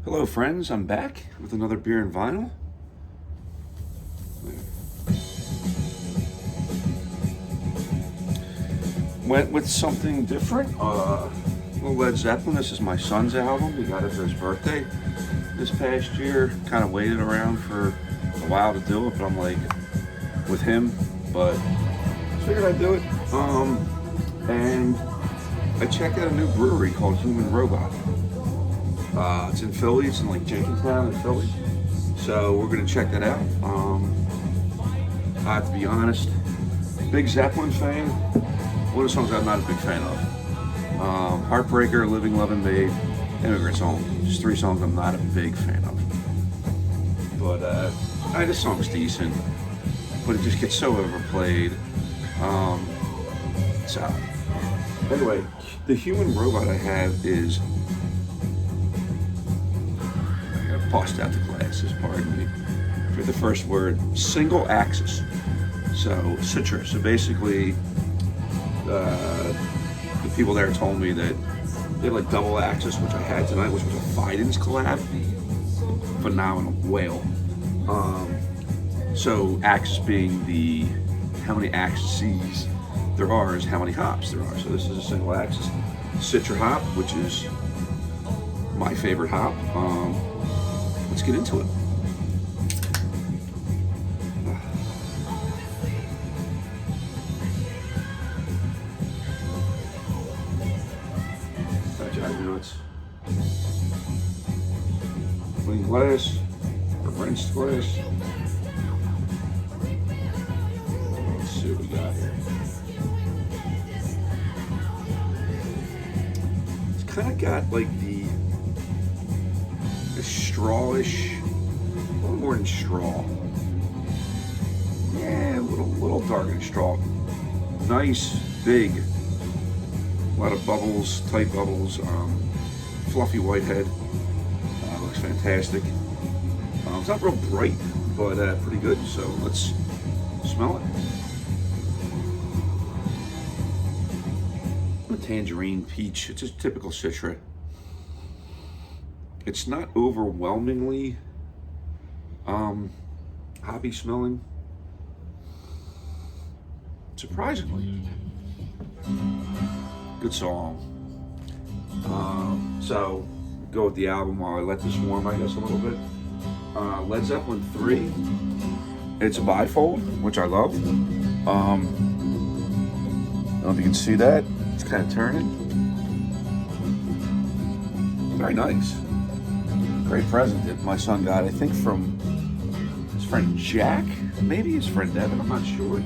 Hello friends, I'm back with another beer and vinyl. Went with something different, little Led Zeppelin. This is my son's album. He got it for his birthday this past year. Kind of waited around for a while to do it, but I'm like, with him, but figured I'd do it. And I checked out a new brewery called Human Robot. It's in Philly. It's in like Jenkintown in Philly. So we're gonna check that out. I have to be honest, big Zeppelin fan. One of the songs I'm not a big fan of. Heartbreaker, Living, Loving, Babe, Immigrant Song. Just three songs I'm not a big fan of. But this song's decent, but it just gets so overplayed. So anyway, the Human Robot I have is, I gotta bust out the glasses, pardon me, for the first word, single axis. So Citra. So basically, the people there told me that they had like double axis, which I had tonight, which was a Fidens collab. Phenomenal, whale. So axis being the how many axes there are is how many hops there are. So this is a single axis Citra hop, which is my favorite hop. Let's get into it. Clean glass, or rinsed glass. Let's see what we got here. It's kind of got like the strawish, a little more than straw. Yeah, a little darker than straw. Nice, big, a lot of bubbles, tight bubbles, fluffy white head. Looks fantastic. It's not real bright, but pretty good. So let's smell it. A tangerine, peach. It's a typical Citra. It's not overwhelmingly hoppy smelling. Surprisingly, good song. So go with the album while I let this warm, I guess, a little bit. Led Zeppelin 3. It's a bifold, which I love. I don't know if you can see that. It's kind of turning. Very nice. Great present that my son got, I think, from his friend Jack, maybe his friend Devin, I'm not sure.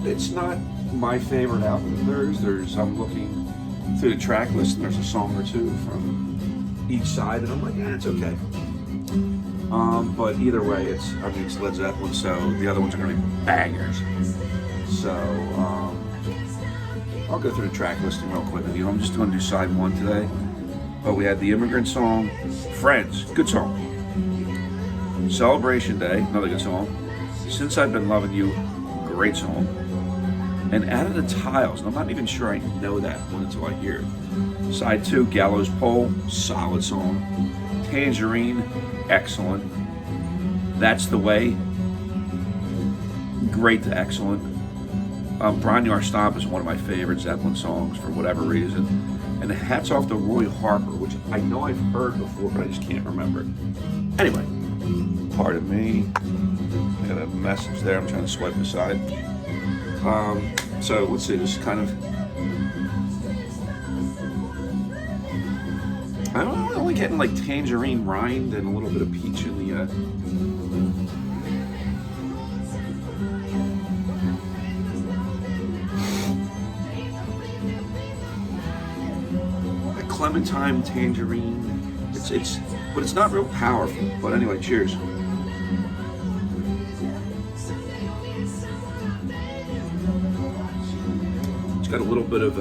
It's not my favorite album of theirs. I'm looking through the track list and there's a song or two from each side and I'm like, yeah, it's okay. But either way, it's Led Zeppelin, so the other ones are gonna be bangers. So I'll go through the track listing real quick with you. I'm just gonna do side one today. But we had the Immigrant Song, Friends, good song. Celebration Day, another good song. Since I've Been Loving You, great song. And Out of the Tiles, and I'm not even sure I know that one until I hear it. Side 2, Gallows Pole, solid song. Tangerine, excellent. That's the Way, great to excellent. Brian Yar Stomp is one of my favorite Zeppelin songs for whatever reason. And Hats Off to Roy Harper, which I know I've heard before, but I just can't remember it. Anyway, pardon me. I got a message there, I'm trying to swipe aside. So let's see, this is kind of, I don't know, only getting like tangerine rind and a little bit of peach in the, clementine, tangerine. It's, but it's not real powerful. But anyway, cheers. It's got a little bit of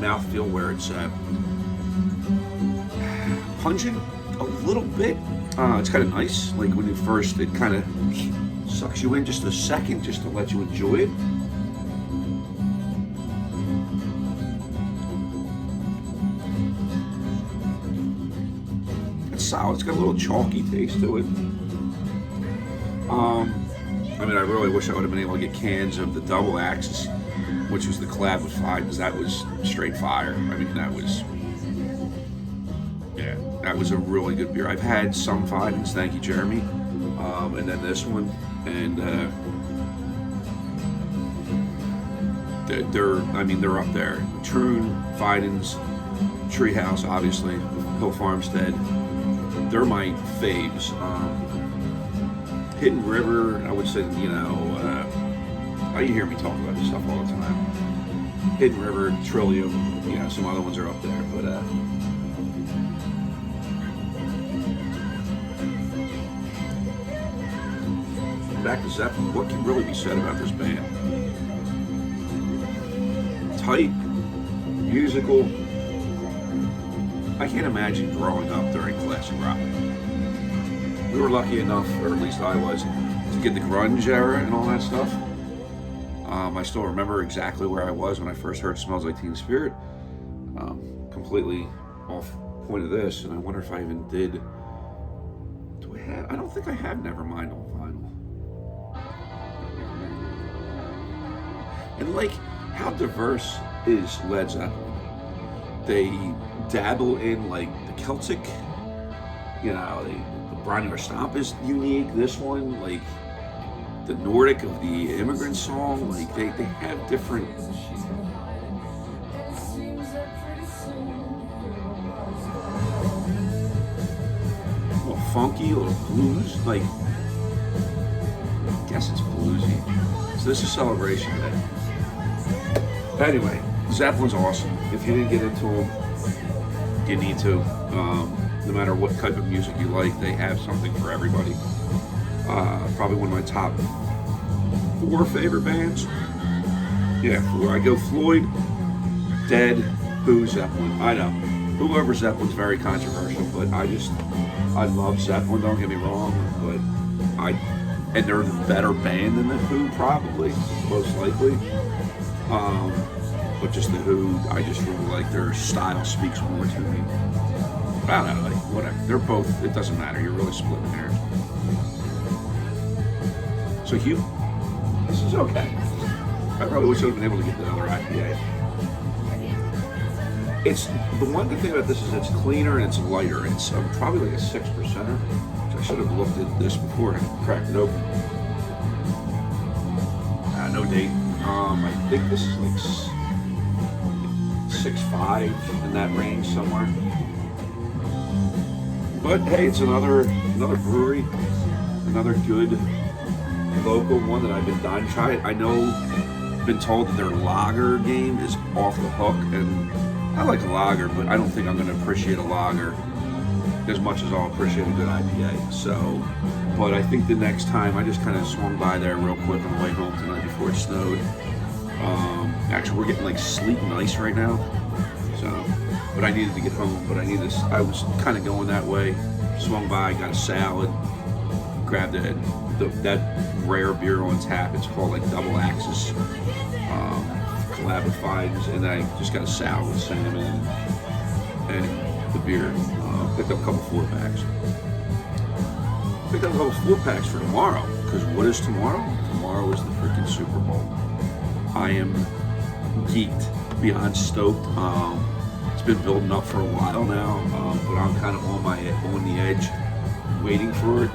mouthfeel where it's pungent a little bit. It's kind of nice. Like when it first, it kind of sucks you in just a second, just to let you enjoy it. solid. It's got a little chalky taste to it. I mean, I really wish I would have been able to get cans of the double axis, which was the collab with Fide, because that was straight fire. I mean, that was a really good beer. I've had some Fidens, thank you, Jeremy, and then this one, and they're up there. Troon, Fidens, Treehouse, obviously, Hill Farmstead. They're my faves. Hidden River, I would say, you hear me talk about this stuff all the time. Hidden River, Trillium, some other ones are up there, but back to Zeppelin, what can really be said about this band? Tight, musical. I can't imagine growing up during classic rock. We were lucky enough, or at least I was, to get the grunge era and all that stuff. I still remember exactly where I was when I first heard Smells Like Teen Spirit. Completely off point of this, and I wonder if I even did. I don't think I have Nevermind on vinyl. And how diverse is Led Zeppelin? They dabble in the Celtic, the Briny or Stomp is unique. This one, the Nordic of the Immigrant Song, they have different. A little funky, a little blues, I guess it's bluesy. So this is Celebration Day. Anyway, Zeppelin's awesome. If you didn't get into them, you need to. No matter what type of music you like, they have something for everybody. Probably one of my top 4 favorite bands. Yeah, 4. I go Floyd, Dead, Who, Zeppelin. I know, whoever Zeppelin's very controversial, but I love Zeppelin, don't get me wrong, and they're the better band than the Who, probably, most likely. But just the Who, I just really like their style, speaks more to me. I don't know, whatever. They're both, it doesn't matter. You're really splitting hairs. So Hugh, this is okay. I probably wish I would have been able to get the other IPA. It's, the one good thing about this is it's cleaner and it's lighter. It's probably like a 6%er, which I should have looked at this before and cracked it open. No date. I think this is 6.5 in that range somewhere. But hey, it's another brewery, another good local one that I've been dying to try. I know, been told that their lager game is off the hook, and I like a lager, but I don't think I'm going to appreciate a lager as much as I'll appreciate a good IPA. So, but I think the next time, I just kind of swung by there real quick on the way home tonight before it snowed. Actually, we're getting sleet and ice right now, so. But I needed to get home, but I was kind of going that way, swung by, got a salad, grabbed that rare beer on tap. It's called Double Axis, collab with Fidens, and I just got a salad with salmon and the beer. Picked up a couple 4-packs. Picked up a couple 4-packs for tomorrow, because what is tomorrow? Tomorrow is the freaking Super Bowl. I am geeked, beyond stoked. It's been building up for a while now, but I'm kind of on the edge, waiting for it.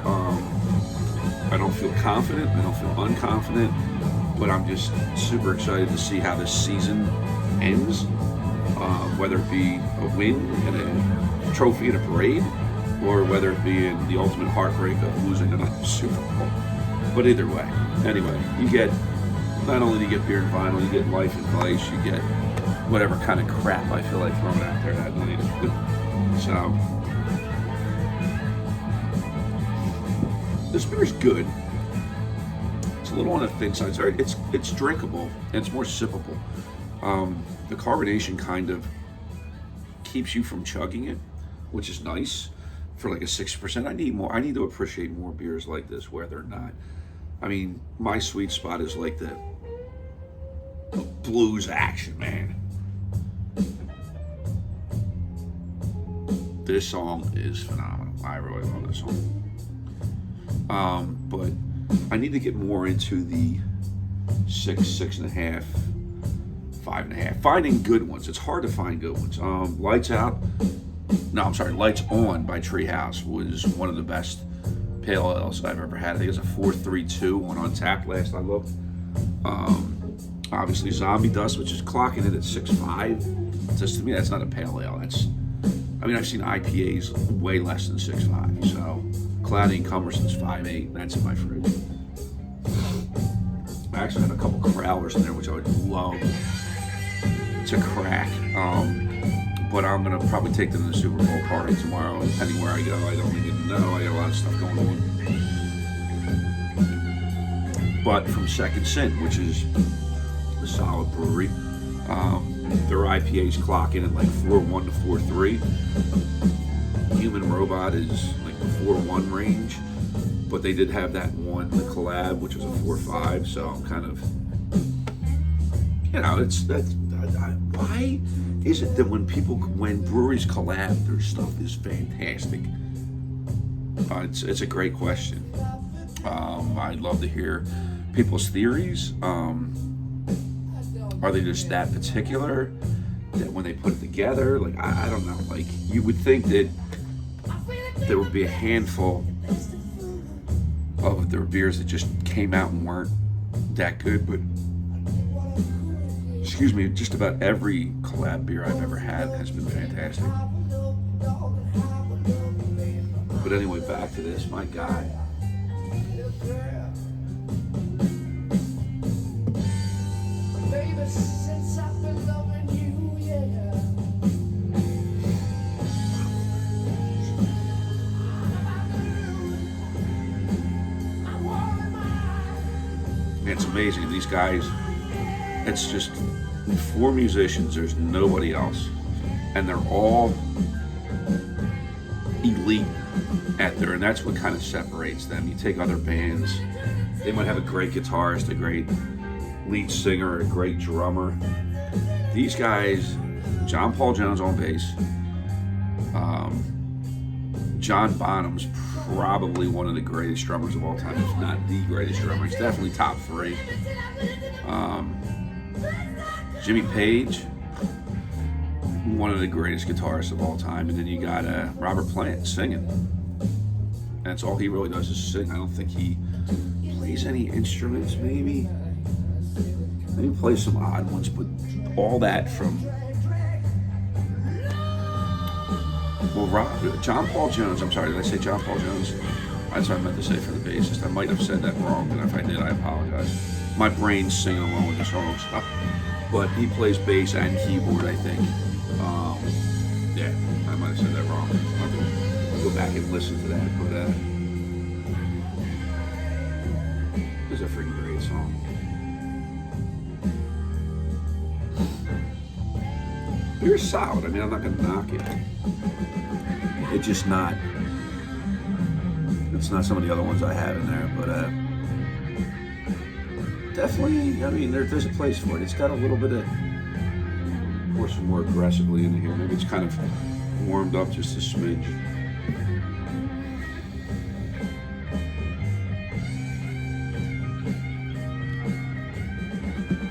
I don't feel confident. I don't feel unconfident, but I'm just super excited to see how this season ends. Whether it be a win and a trophy and a parade, or whether it be in the ultimate heartbreak of losing another Super Bowl. But either way, anyway, you get, not only do you get beer and vinyl, you get life and vice, you get whatever kind of crap I feel like throwing out there that night. So, this beer's good. It's a little on the thin side. It's drinkable and it's more sippable. The carbonation kind of keeps you from chugging it, which is nice for a 6%. I need more. I need to appreciate more beers like this where they're not. I mean, my sweet spot is the blues action, man. This song is phenomenal. I really love this song. But I need to get more into the 6, 6.5, 5.5. Finding good ones. It's hard to find good ones. Lights Out. No, I'm sorry. Lights On by Treehouse was one of the best pale ales I've ever had. I think it was a 432 one on tap last I looked. Obviously Zombie Dust, which is clocking it at 6.5. Just to me, that's not a pale ale. I've seen IPAs way less than 6.5. So Cloudy and Cumberson's 5.8. That's in my fridge. I actually have a couple growlers in there, which I would love to crack. But I'm gonna probably take them to the Super Bowl party tomorrow. Depending where I go, I don't even know. I got a lot of stuff going on. But from Second Sin, which is a solid brewery, their IPAs clock in at like 4.1 to 4.3. Human Robot is like the 4.1 range, but they did have that one, the collab, which was a 4.5. So I'm kind of, why is it that when breweries collab, their stuff is fantastic? It's a great question. I'd love to hear people's theories. Are they just that particular that when they put it together, like I don't know, like you would think that there would be a handful of their beers that just came out and weren't that good, but excuse me, just about every collab beer I've ever had has been fantastic. But anyway, back to this, my God. It's amazing. These guys, it's just 4 musicians. There's nobody else. And they're all elite at and that's what kind of separates them. You take other bands, they might have a great guitarist, a great lead singer, a great drummer. These guys, John Paul Jones on bass, John Bonham's probably one of the greatest drummers of all time, if not the greatest drummer. He's definitely top 3. Jimmy Page, one of the greatest guitarists of all time. And then you got Robert Plant singing. That's all he really does is sing. I don't think he plays any instruments, maybe. Maybe he plays some odd ones, but all that from... Well, John Paul Jones, I'm sorry, did I say John Paul Jones? That's what I meant to say for the bassist. I might have said that wrong, and if I did, I apologize. My brain's singing along with the song stuff. But he plays bass and keyboard, I think. Yeah, I might have said that wrong. I'll go back and listen to that, but it's a freaking great song. Beer's solid. I mean, I'm not going to knock it. It's just not. It's not some of the other ones I have in there, but definitely. I mean, there's a place for it. It's got a little bit of pour some more aggressively into here. Maybe it's kind of warmed up just a smidge.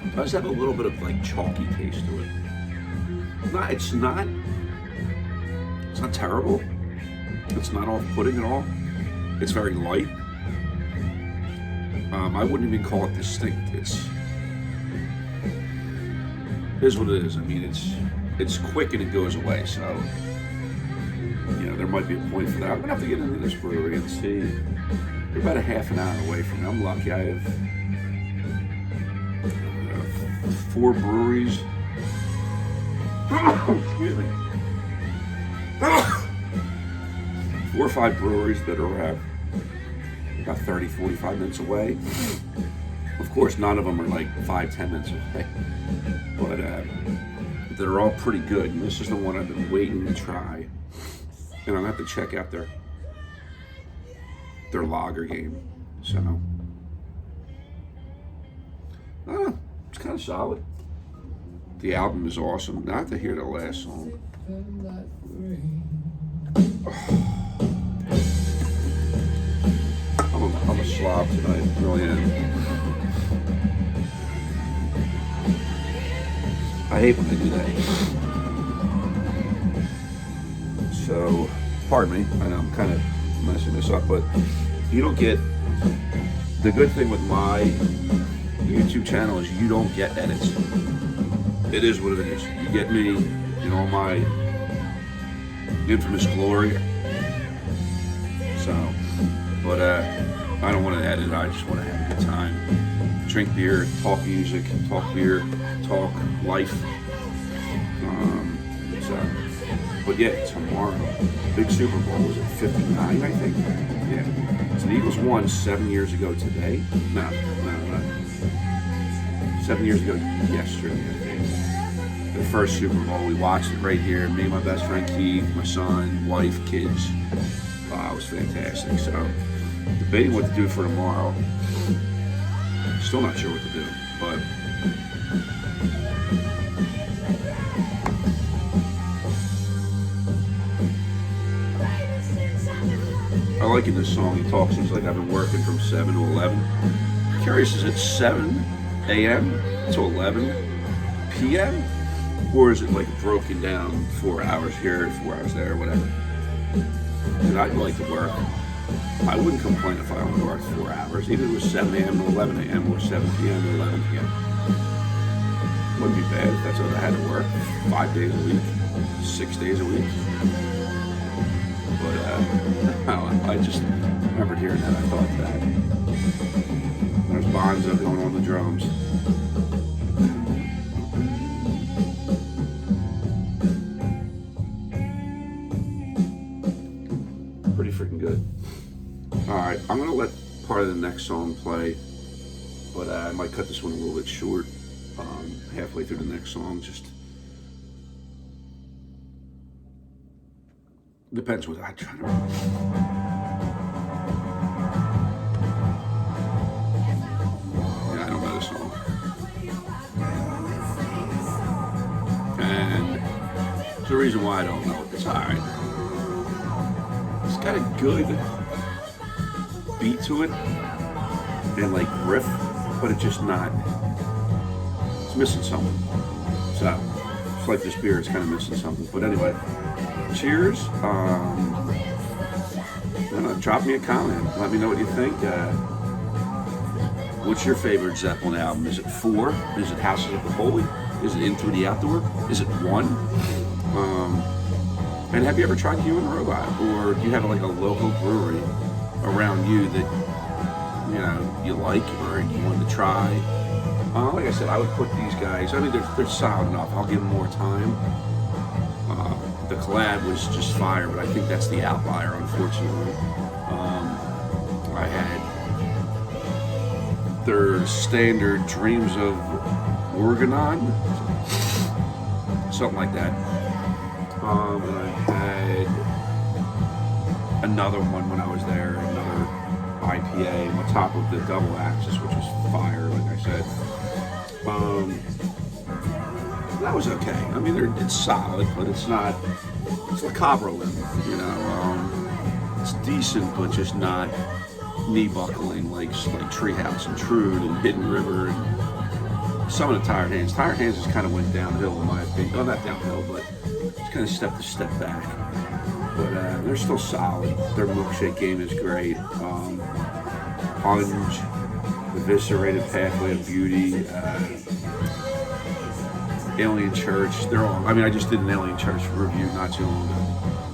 It does have a little bit of like chalky taste to it. It's not terrible. It's not off-putting at all. It's very light. I wouldn't even call it distinct. Here's what it is. I mean, it's quick and it goes away. So, there might be a point for that. I'm gonna have to get into this brewery and see. They're about a half an hour away from me. I'm lucky. I have 4 breweries. Excuse me. 4 or 5 breweries that are about 30, 45 minutes away. Of course, none of them are like 5-10 minutes away, but they're all pretty good. And this is the one I've been waiting to try, and I'm gonna have to check out their lager game. So, it's kind of solid. The album is awesome. Now I have to hear the last song. slob tonight, really am. I hate when they do that. So, pardon me, I know I'm kind of messing this up, but you don't get, the good thing with my YouTube channel is you don't get edits. It is what it is. You get me in all my infamous glory. So, but I don't want to edit, I just want to have a good time. Drink beer, talk music, talk beer, talk life. But yeah, tomorrow, big Super Bowl, was it 59, I think? Yeah. So the Eagles won 7 years ago today. No. 7 years ago yesterday, I think. The first Super Bowl, we watched it right here. Me and my best friend Keith, my son, wife, kids. It was fantastic. So, debating what to do for tomorrow. Still not sure what to do, but I like in this song, he talks, he's like, I've been working from 7 to 11. Curious, is it 7 a.m. to 11 p.m.? Or is it like broken down 4 hours here, 4 hours there, whatever? And I'd like to work. I wouldn't complain if I only worked 4 hours, even if it was 7 a.m. to 11 a.m. or 7 p.m. to 11 p.m. Wouldn't be bad if that's what I had to work 5 days a week, 6 days a week. But I don't know, I just remembered hearing that. I thought that. There's Bonzo going on the drums. Pretty freaking good. Alright, I'm going to let part of the next song play, but I might cut this one a little bit short, halfway through the next song. Just depends what I try to remember. Yeah, I don't know this song. And there's a reason why I don't know it. It's alright. It's got a good beat to it and like riff, but it's just not, it's missing something. So it's like this beer, it's kind of missing something. But anyway, cheers. Drop me a comment. Let me know what you think. What's your favorite Zeppelin album? Is it 4? Is it Houses of the Holy? Is it In Through the Outdoor? Is it 1? And have you ever tried Human Robot? Or do you have like a local brewery around you that you like or you want to try? Like I said, I would put these guys, I mean, they're solid enough. I'll give them more time. The collab was just fire, but I think that's the outlier, unfortunately. I had their standard Dreams of Organon, something like that. And I had another one when I was there, another IPA on top of the double axis, which was fire, like I said. That was okay. I mean, it's solid, but it's not. It's like Cobrolin, it's decent, but just not knee-buckling like Treehouse and Trude and Hidden River and some of the Tired Hands. Tired Hands just kind of went downhill, in my opinion. Well, not downhill, but just kind of stepped a step back. But they're still solid. Their milkshake game is great. Punch, Eviscerated, Pathway of Beauty, Alien Church. They're all, I just did an Alien Church review not too long ago.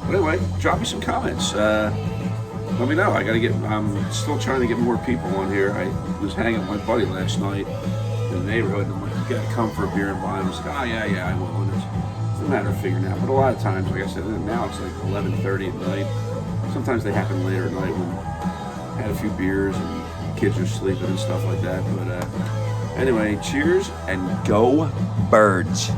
But anyway, drop me some comments. Let me know. I'm still trying to get more people on here. I was hanging with my buddy last night in the neighborhood, and I'm like, you gotta come for a beer and wine. I was like, oh yeah, I will. And it's a matter of figuring out. But a lot of times, like I said, now it's like 11:30 at night. Sometimes they happen later at night when I had a few beers and kids are sleeping and stuff like that. But anyway, cheers and go Birds.